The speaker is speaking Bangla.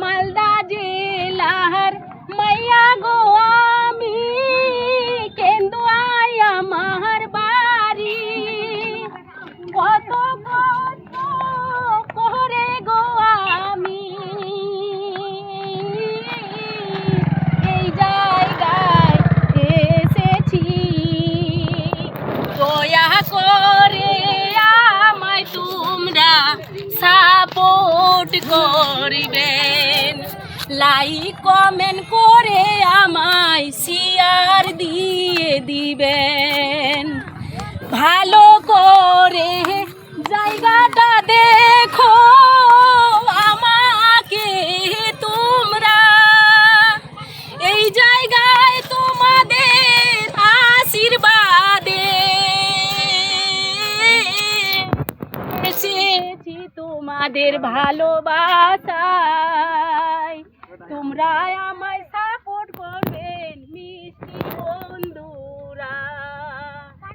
মালদা জেলার মাইয়া গো আমি, কেন্দুয়ায় আমার বাড়ি। কত কষ্ট করে গো আমি এই জায়গায় এসেছি। দয়া করে আমায় তোমরা সাপোর্ট করবেন, লাইক কমেন্ট করে আমায় শেয়ার দিয়ে দিবেন। ভালো করে জায়গাটা দেখো আমাকে তোমরা, এই জায়গায় তোমাদের আশীর্বাদে এসেছি তোমাদের ভালোবাসায়। তোমরা আমায়